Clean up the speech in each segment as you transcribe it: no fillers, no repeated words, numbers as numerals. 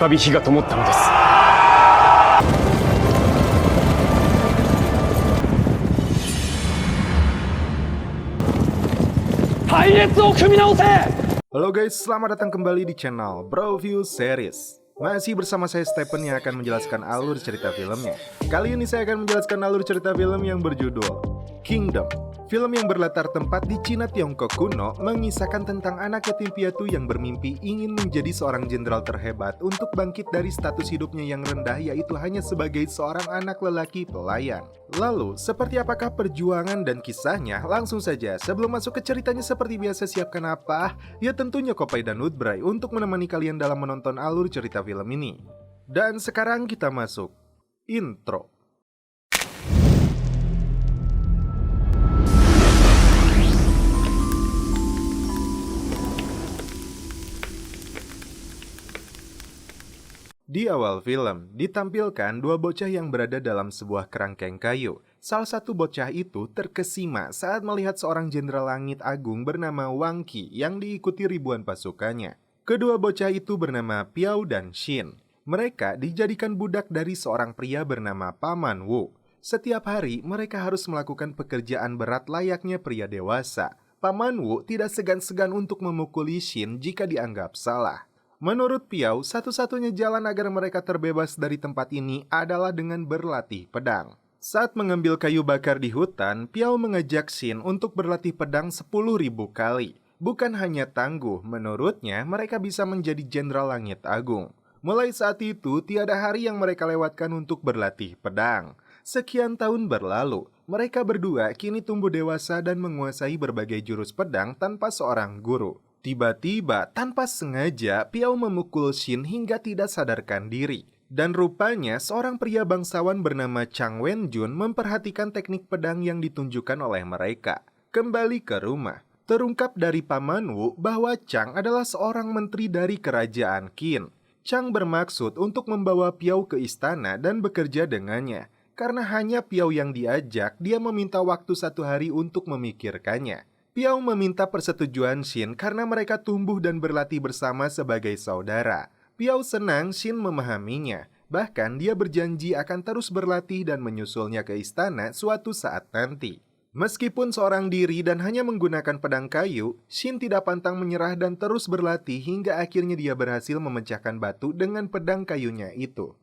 び火が灯ったのです。隊列を組み直せ。 Halo guys, selamat datang kembali di channel Broview Series. Masih bersama saya Stephen yang akan menjelaskan alur cerita filmnya. Kali ini saya akan menjelaskan alur cerita film yang berjudul Kingdom. Film yang berlatar tempat di Cina Tiongkok kuno mengisahkan tentang anak yatim piatu yang bermimpi ingin menjadi seorang jenderal terhebat untuk bangkit dari status hidupnya yang rendah, yaitu hanya sebagai seorang anak lelaki pelayan. Lalu, seperti apakah perjuangan dan kisahnya? Langsung saja, sebelum masuk ke ceritanya seperti biasa, siapkan apa? Ya tentunya Kopai dan Woodbray untuk menemani kalian dalam menonton alur cerita film ini. Dan sekarang kita masuk intro. Di awal film, ditampilkan dua bocah yang berada dalam sebuah kerangkeng kayu. Salah satu bocah itu terkesima saat melihat seorang jenderal langit agung bernama Wang Qi yang diikuti ribuan pasukannya. Kedua bocah itu bernama Piao dan Xin. Mereka dijadikan budak dari seorang pria bernama Paman Wu. Setiap hari, mereka harus melakukan pekerjaan berat layaknya pria dewasa. Paman Wu tidak segan-segan untuk memukuli Xin jika dianggap salah. Menurut Piao, satu-satunya jalan agar mereka terbebas dari tempat ini adalah dengan berlatih pedang. Saat mengambil kayu bakar di hutan, Piao mengajak Xin untuk berlatih pedang 10.000 kali. Bukan hanya tangguh, menurutnya mereka bisa menjadi jenderal langit agung. Mulai saat itu, tiada hari yang mereka lewatkan untuk berlatih pedang. Sekian tahun berlalu, mereka berdua kini tumbuh dewasa dan menguasai berbagai jurus pedang tanpa seorang guru. Tiba-tiba, tanpa sengaja, Piao memukul Xin hingga tidak sadarkan diri. Dan rupanya, seorang pria bangsawan bernama Chang Wenjun memperhatikan teknik pedang yang ditunjukkan oleh mereka. Kembali ke rumah, terungkap dari Paman Wu bahwa Chang adalah seorang menteri dari kerajaan Qin. Chang bermaksud untuk membawa Piao ke istana dan bekerja dengannya. Karena hanya Piao yang diajak, dia meminta waktu 1 hari untuk memikirkannya. Piao meminta persetujuan Xin karena mereka tumbuh dan berlatih bersama sebagai saudara. Piao senang Xin memahaminya. Bahkan dia berjanji akan terus berlatih dan menyusulnya ke istana suatu saat nanti. Meskipun seorang diri dan hanya menggunakan pedang kayu, Xin tidak pantang menyerah dan terus berlatih hingga akhirnya dia berhasil memecahkan batu dengan pedang kayunya itu.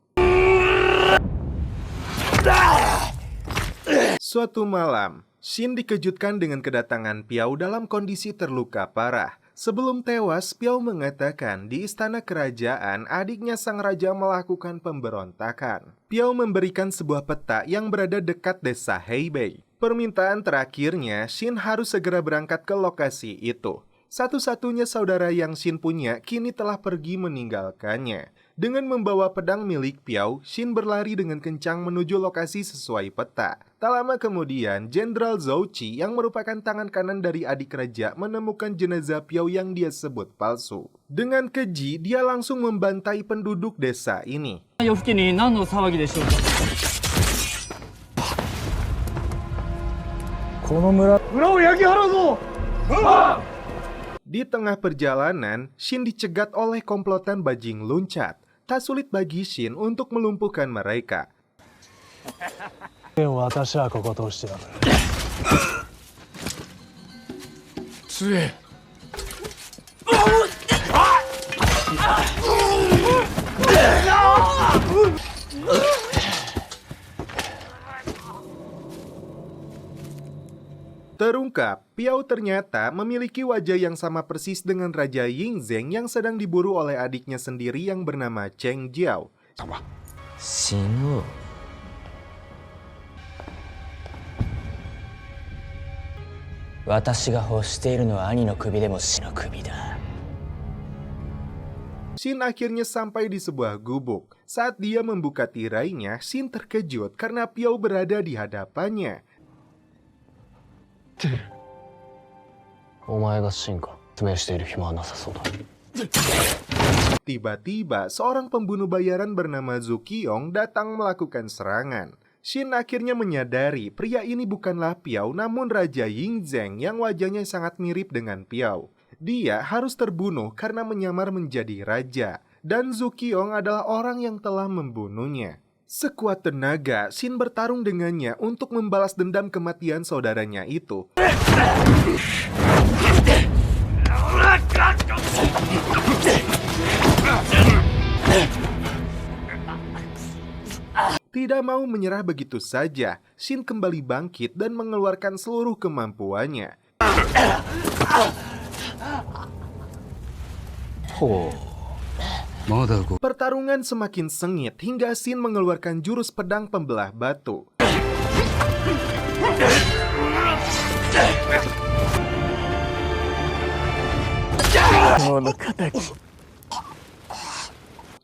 Suatu malam, Xin dikejutkan dengan kedatangan Piao dalam kondisi terluka parah. Sebelum tewas, Piao mengatakan di istana kerajaan adiknya sang raja melakukan pemberontakan. Piao memberikan sebuah peta yang berada dekat desa Heibei. Permintaan terakhirnya, Xin harus segera berangkat ke lokasi itu. Satu-satunya saudara yang Xin punya kini telah pergi meninggalkannya. Dengan membawa pedang milik Piao, Xin berlari dengan kencang menuju lokasi sesuai peta. Tak lama kemudian, Jenderal Zhou Qi yang merupakan tangan kanan dari adik raja menemukan jenazah Piao yang dia sebut palsu. Dengan keji, dia langsung membantai penduduk desa ini. Di tengah perjalanan, Xin dicegat oleh komplotan bajing loncat. Tak sulit bagi Xin untuk melumpuhkan mereka. Terungkap, Piao ternyata memiliki wajah yang sama persis dengan Raja Yingzheng yang sedang diburu oleh adiknya sendiri yang bernama Cheng Jiao. Xin akhirnya sampai di sebuah gubuk. Saat dia membuka tirainya, Xin terkejut karena Piao berada di hadapannya. Tiba-tiba, seorang pembunuh bayaran bernama Zhu Qiong datang melakukan serangan. Xin akhirnya menyadari pria ini bukanlah Piao namun Raja Yingzheng yang wajahnya sangat mirip dengan Piao. Dia harus terbunuh karena menyamar menjadi raja. dan Zukiong adalah orang yang telah membunuhnya. Sekuat tenaga, Shin bertarung dengannya untuk membalas dendam kematian saudaranya itu. Tidak mau menyerah begitu saja, Shin kembali bangkit dan mengeluarkan seluruh kemampuannya. Pertarungan semakin sengit hingga Shin mengeluarkan jurus pedang pembelah batu.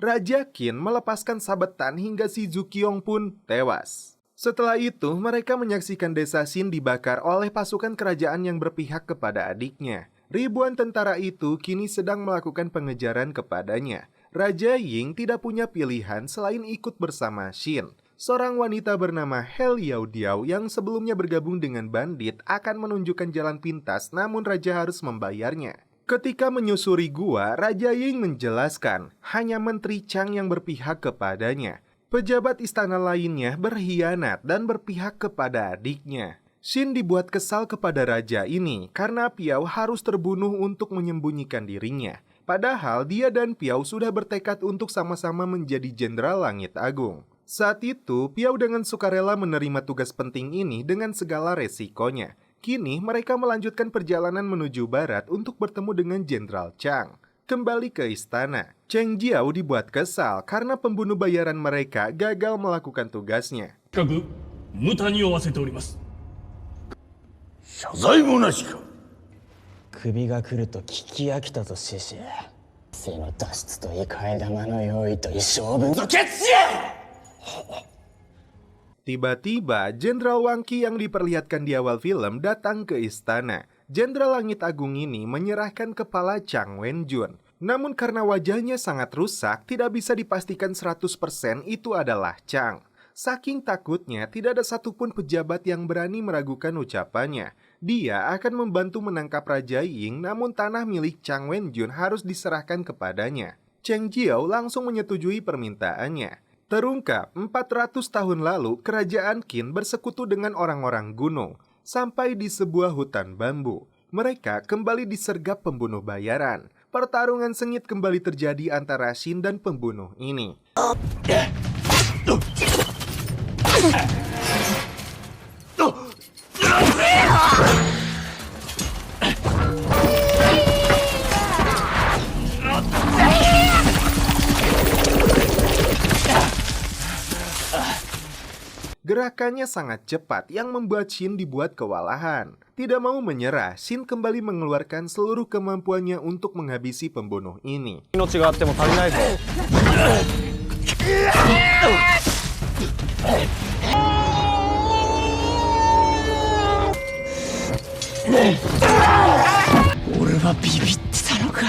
Raja Qin melepaskan sabetan hingga si Zukiong pun tewas. Setelah itu, mereka menyaksikan desa Shin dibakar oleh pasukan kerajaan yang berpihak kepada adiknya. Ribuan tentara itu kini sedang melakukan pengejaran kepadanya. Raja Ying tidak punya pilihan selain ikut bersama Shin. Seorang wanita bernama Hel Yao Diao yang sebelumnya bergabung dengan bandit akan menunjukkan jalan pintas, namun raja harus membayarnya. Ketika menyusuri gua, Raja Ying menjelaskan hanya Menteri Chang yang berpihak kepadanya. Pejabat istana lainnya berkhianat dan berpihak kepada adiknya. Shin dibuat kesal kepada raja ini karena Piao harus terbunuh untuk menyembunyikan dirinya. Padahal dia dan Piao sudah bertekad untuk sama-sama menjadi Jenderal Langit Agung. Saat itu, Piao dengan sukarela menerima tugas penting ini dengan segala resikonya. Kini mereka melanjutkan perjalanan menuju barat untuk bertemu dengan Jenderal Chang. Kembali ke istana, Cheng Jiao dibuat kesal karena pembunuh bayaran mereka gagal melakukan tugasnya. 無駄に負わせております。謝罪もなしか。首が来ると聞き飽きたとしし、生の脱出とい替え玉の用意と一生分の決心。Tiba-tiba, Jenderal Wang Qi yang diperlihatkan di awal film datang ke istana. Jenderal Langit Agung ini menyerahkan kepala Chang Wenjun. Namun karena wajahnya sangat rusak, tidak bisa dipastikan 100% itu adalah Chang. Saking takutnya, tidak ada satupun pejabat yang berani meragukan ucapannya. Dia akan membantu menangkap Raja Ying, namun tanah milik Chang Wenjun harus diserahkan kepadanya. Cheng Jiao langsung menyetujui permintaannya. Terungkap, 400 tahun lalu, kerajaan Qin bersekutu dengan orang-orang gunung. Sampai di sebuah hutan bambu. Mereka kembali disergap pembunuh bayaran. Pertarungan sengit kembali terjadi antara Shin dan pembunuh ini. Gerakannya sangat cepat yang membuat Shin dibuat kewalahan. Tidak mau menyerah, Shin kembali mengeluarkan seluruh kemampuannya untuk menghabisi pembunuh ini. 命があっても足りないぞ。俺はビビってたのか。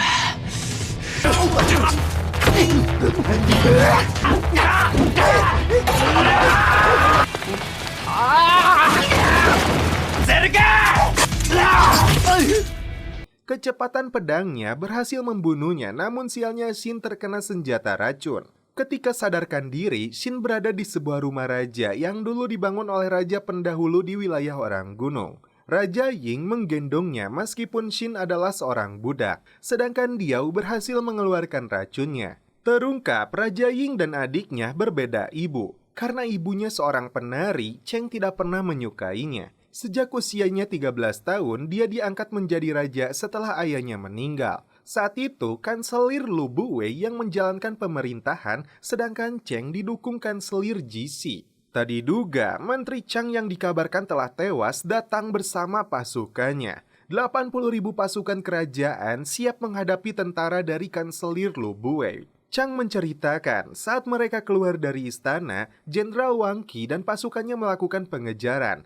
Kecepatan pedangnya berhasil membunuhnya, namun sialnya Shin terkena senjata racun. Ketika sadarkan diri, Shin berada di sebuah rumah raja yang dulu dibangun oleh raja pendahulu di wilayah orang gunung. Raja Ying menggendongnya meskipun Shin adalah seorang budak, sedangkan Diao berhasil mengeluarkan racunnya. Terungkap, Raja Ying dan adiknya berbeda ibu. Karena ibunya seorang penari, Cheng tidak pernah menyukainya. Sejak usianya 13 tahun, dia diangkat menjadi raja setelah ayahnya meninggal. Saat itu, Kanselir Lu Buwei yang menjalankan pemerintahan, sedangkan Cheng didukung Kanselir Jisi. Tadi diduga, Menteri Chang yang dikabarkan telah tewas datang bersama pasukannya. 80.000 pasukan kerajaan siap menghadapi tentara dari Kanselir Lu Buwei. Chang menceritakan saat mereka keluar dari istana, Jenderal Wang Qi dan pasukannya melakukan pengejaran.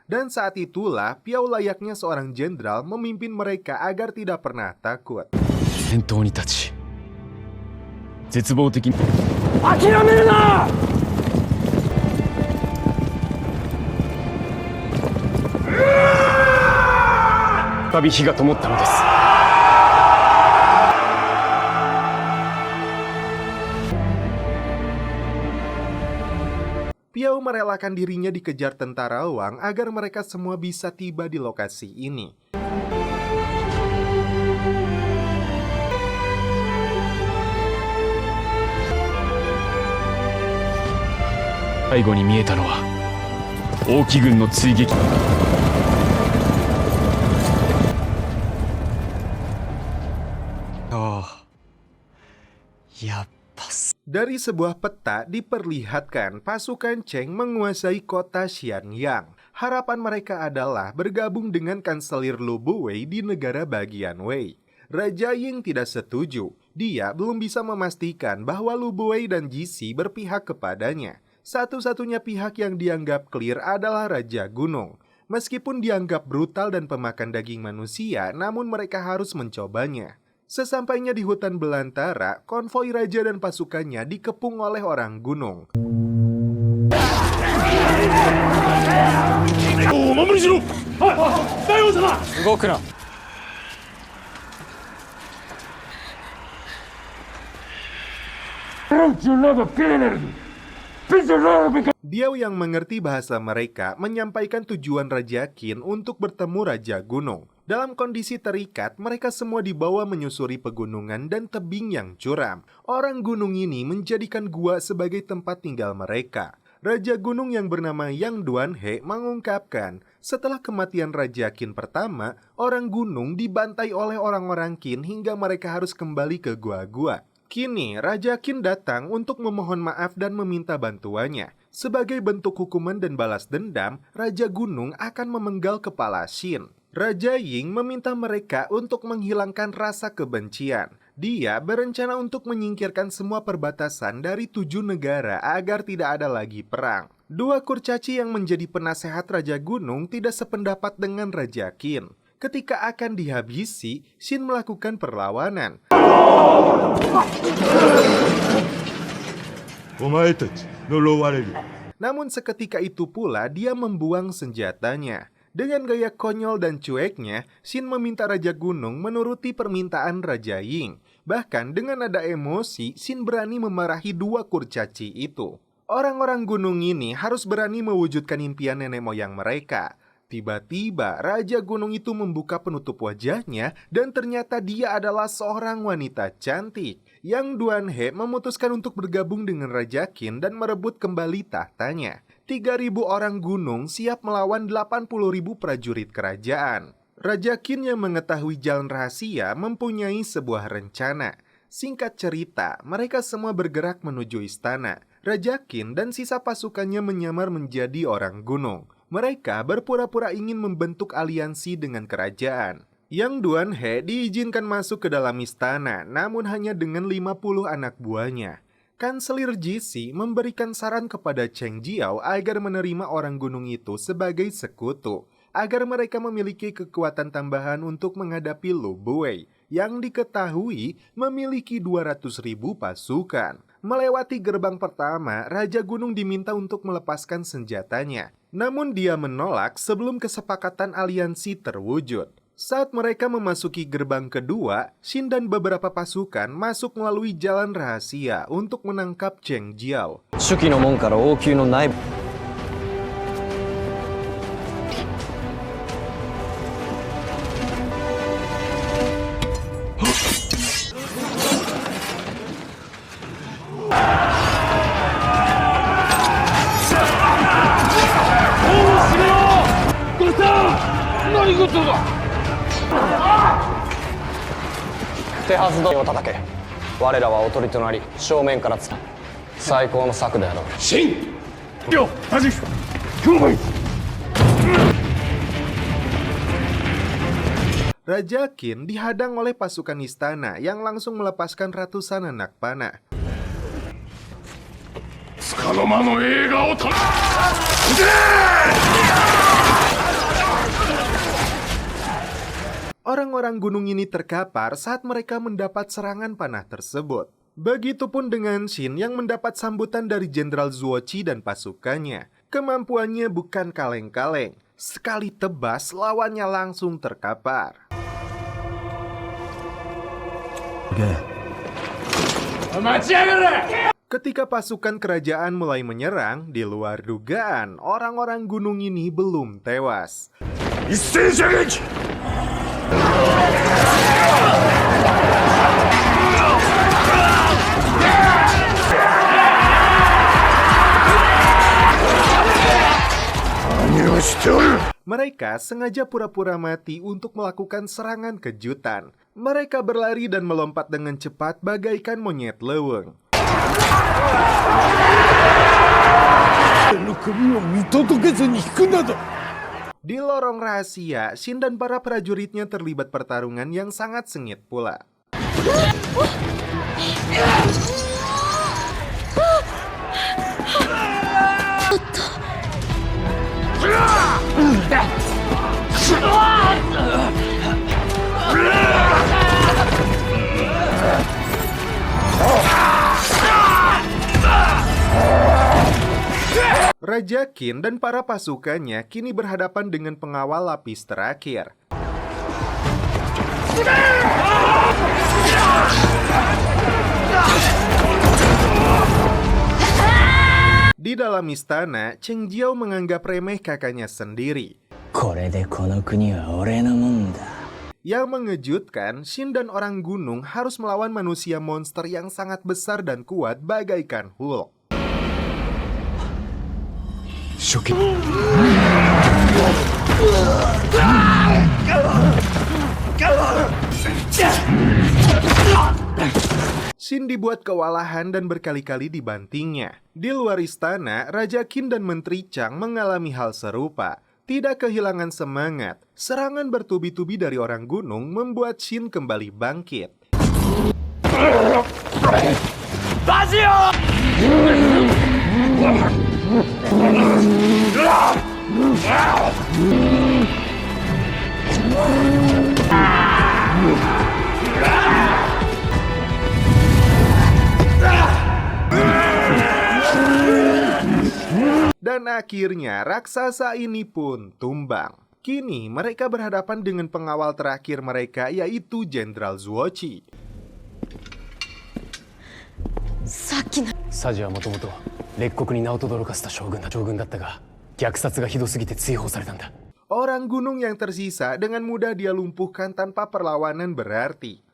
Dan saat itulah Piao layaknya seorang jenderal memimpin mereka agar tidak pernah takut. 先頭に立ち絶望的に諦めるな。再び火が灯ったのです。Piao merelakan dirinya dikejar tentara Wang agar mereka semua bisa tiba di lokasi ini. 最後に見えたのは王騎軍の追撃。Dari sebuah peta diperlihatkan pasukan Cheng menguasai kota Xianyang. Harapan mereka adalah bergabung dengan Kanselir Lu Buwei di negara bagian Wei. Raja Ying tidak setuju. Dia belum bisa memastikan bahwa Lu Buwei dan Jisi berpihak kepadanya. Satu-satunya pihak yang dianggap clear adalah Raja Gunung. Meskipun dianggap brutal dan pemakan daging manusia, namun mereka harus mencobanya. Sesampainya di hutan belantara, konvoi raja dan pasukannya dikepung oleh orang gunung. Diao yang mengerti bahasa mereka menyampaikan tujuan Raja Qin untuk bertemu Raja Gunung. Dalam kondisi terikat, mereka semua dibawa menyusuri pegunungan dan tebing yang curam. Orang gunung ini menjadikan gua sebagai tempat tinggal mereka. Raja Gunung yang bernama Yang Duanhe mengungkapkan, setelah kematian Raja Qin pertama, orang gunung dibantai oleh orang-orang Qin hingga mereka harus kembali ke gua-gua. Kini, Raja Qin datang untuk memohon maaf dan meminta bantuannya. Sebagai bentuk hukuman dan balas dendam, Raja Gunung akan memenggal kepala Xin. Raja Ying meminta mereka untuk menghilangkan rasa kebencian. Dia berencana untuk menyingkirkan semua perbatasan dari 7 negara agar tidak ada lagi perang. Dua kurcaci yang menjadi penasehat Raja Gunung tidak sependapat dengan Raja Qin. Ketika akan dihabisi, Xin melakukan perlawanan. Namun seketika itu pula dia membuang senjatanya. Dengan gaya konyol dan cueknya, Xin meminta Raja Gunung menuruti permintaan Raja Ying. Bahkan dengan nada emosi, Xin berani memarahi dua kurcaci itu. Orang-orang gunung ini harus berani mewujudkan impian nenek moyang mereka. Tiba-tiba Raja Gunung itu membuka penutup wajahnya dan ternyata dia adalah seorang wanita cantik. Yang Duanhe memutuskan untuk bergabung dengan Raja Qin dan merebut kembali tahtanya. 3.000 orang gunung siap melawan 80.000 prajurit kerajaan. Raja Qin yang mengetahui jalan rahasia mempunyai sebuah rencana. Singkat cerita, mereka semua bergerak menuju istana. Raja Qin dan sisa pasukannya menyamar menjadi orang gunung. Mereka berpura-pura ingin membentuk aliansi dengan kerajaan. Yang Duanhe diizinkan masuk ke dalam istana, namun hanya dengan 50 anak buahnya. Kanselir Jisi memberikan saran kepada Cheng Jiao agar menerima orang gunung itu sebagai sekutu, agar mereka memiliki kekuatan tambahan untuk menghadapi Lu Buwei, yang diketahui memiliki 200.000 pasukan. Melewati gerbang pertama, Raja Gunung diminta untuk melepaskan senjatanya. Namun dia menolak sebelum kesepakatan aliansi terwujud. Saat mereka memasuki gerbang kedua, Xin dan beberapa pasukan masuk melalui jalan rahasia untuk menangkap Cheng Jiao. Raja Qin dihadang oleh pasukan istana yang langsung melepaskan ratusan anak panah. Orang-orang gunung ini terkapar saat mereka mendapat serangan panah tersebut. Begitupun dengan Xin yang mendapat sambutan dari Jenderal Zuoqi dan pasukannya. Kemampuannya bukan kaleng-kaleng. Sekali tebas, lawannya langsung terkapar. Ketika pasukan kerajaan mulai menyerang, di luar dugaan, orang-orang gunung ini belum tewas. Mereka sengaja pura-pura mati untuk melakukan serangan kejutan. Mereka berlari dan melompat dengan cepat bagaikan monyet leweng. Di lorong rahasia, Shin dan para prajuritnya terlibat pertarungan yang sangat sengit pula. Raja Qin dan para pasukannya kini berhadapan dengan pengawal lapis terakhir. Di dalam istana, Cheng Jiao menganggap remeh kakaknya sendiri. Yang mengejutkan, Shin dan orang gunung harus melawan manusia monster yang sangat besar dan kuat bagaikan Hulk. Shin dibuat kewalahan dan berkali-kali dibantingnya. Di luar istana, Raja Qin dan Menteri Chang mengalami hal serupa. Tidak kehilangan semangat, serangan bertubi-tubi dari orang gunung membuat Shin kembali bangkit. Dan akhirnya raksasa ini pun tumbang. Kini mereka berhadapan dengan pengawal terakhir mereka, yaitu Jenderal Zuochi. サジはもともと列国に名を轟かせた将軍だったが、虐殺がひどすぎて追放されたんだ。 Orang gunung yang tersisa dengan mudah dia lumpuhkan tanpa perlawanan berarti.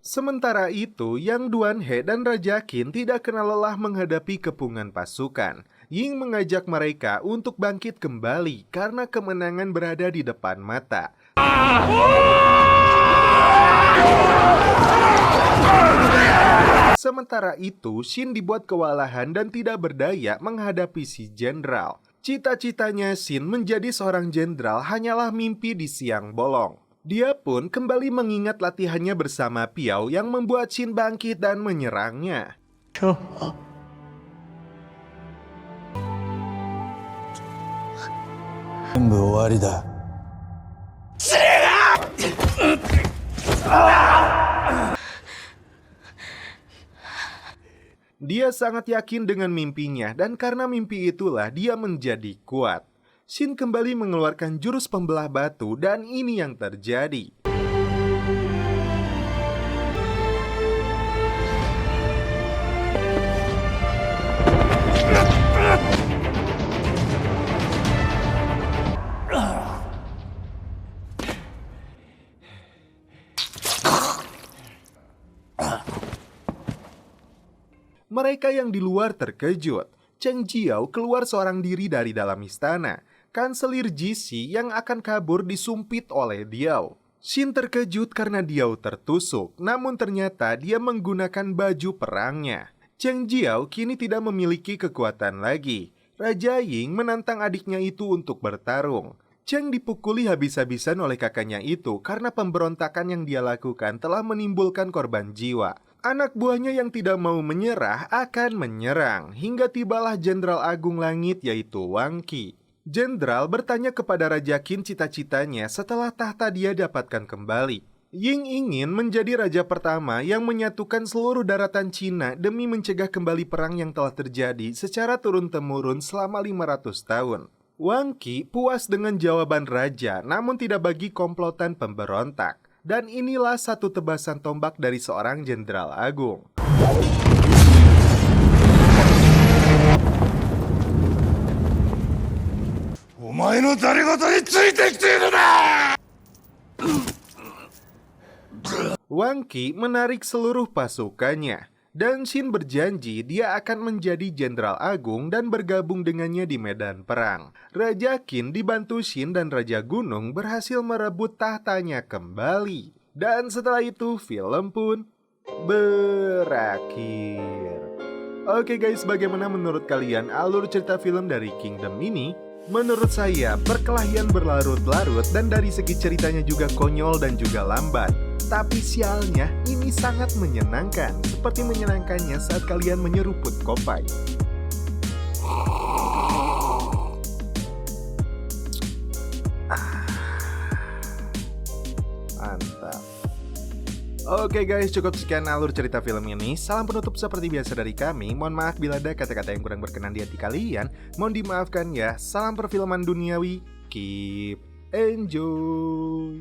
Sementara itu, Yang Duanhe dan Raja Qin tidak kenal lelah menghadapi kepungan pasukan. Ying mengajak mereka untuk bangkit kembali karena kemenangan berada di depan mata. Sementara itu, Shin dibuat kewalahan dan tidak berdaya menghadapi si jenderal. Cita-citanya Shin menjadi seorang jenderal hanyalah mimpi di siang bolong. Dia pun kembali mengingat latihannya bersama Piao yang membuat Shin bangkit dan menyerangnya. Dia sangat yakin dengan mimpinya dan karena mimpi itulah dia menjadi kuat. Shin kembali mengeluarkan jurus pembelah batu dan ini yang terjadi. Mereka yang di luar terkejut. Cheng Jiao keluar seorang diri dari dalam istana. Kanselir Jixi yang akan kabur disumpit oleh Diao. Shin terkejut karena Diao tertusuk, namun ternyata dia menggunakan baju perangnya. Cheng Jiao kini tidak memiliki kekuatan lagi. Raja Ying menantang adiknya itu untuk bertarung. Cheng dipukuli habis-habisan oleh kakaknya itu karena pemberontakan yang dia lakukan telah menimbulkan korban jiwa. Anak buahnya yang tidak mau menyerah akan menyerang, hingga tibalah Jenderal Agung Langit yaitu Wang Qi. Jenderal bertanya kepada Raja Qin cita-citanya setelah tahta dia dapatkan kembali. Ying ingin menjadi raja pertama yang menyatukan seluruh daratan Cina demi mencegah kembali perang yang telah terjadi secara turun-temurun selama 500 tahun. Wang Qi puas dengan jawaban raja, namun tidak bagi komplotan pemberontak. Dan inilah satu tebasan tombak dari seorang jenderal agung. Wang Qi menarik seluruh pasukannya, dan Xin berjanji dia akan menjadi jenderal agung dan bergabung dengannya di medan perang. Raja Qin dibantu Xin dan Raja Gunung berhasil merebut tahtanya kembali. Dan setelah itu film pun berakhir. Oke guys, bagaimana menurut kalian alur cerita film dari Kingdom ini? Menurut saya, perkelahian berlarut-larut dan dari segi ceritanya juga konyol dan juga lambat. Tapi sialnya, ini sangat menyenangkan. Seperti menyenangkannya saat kalian menyeruput kopai. Mantap. Oke guys, cukup sekian alur cerita film ini. Salam penutup seperti biasa dari kami. Mohon maaf bila ada kata-kata yang kurang berkenan di hati kalian. Mohon dimaafkan ya. Salam perfilman duniawi. Keep enjoy.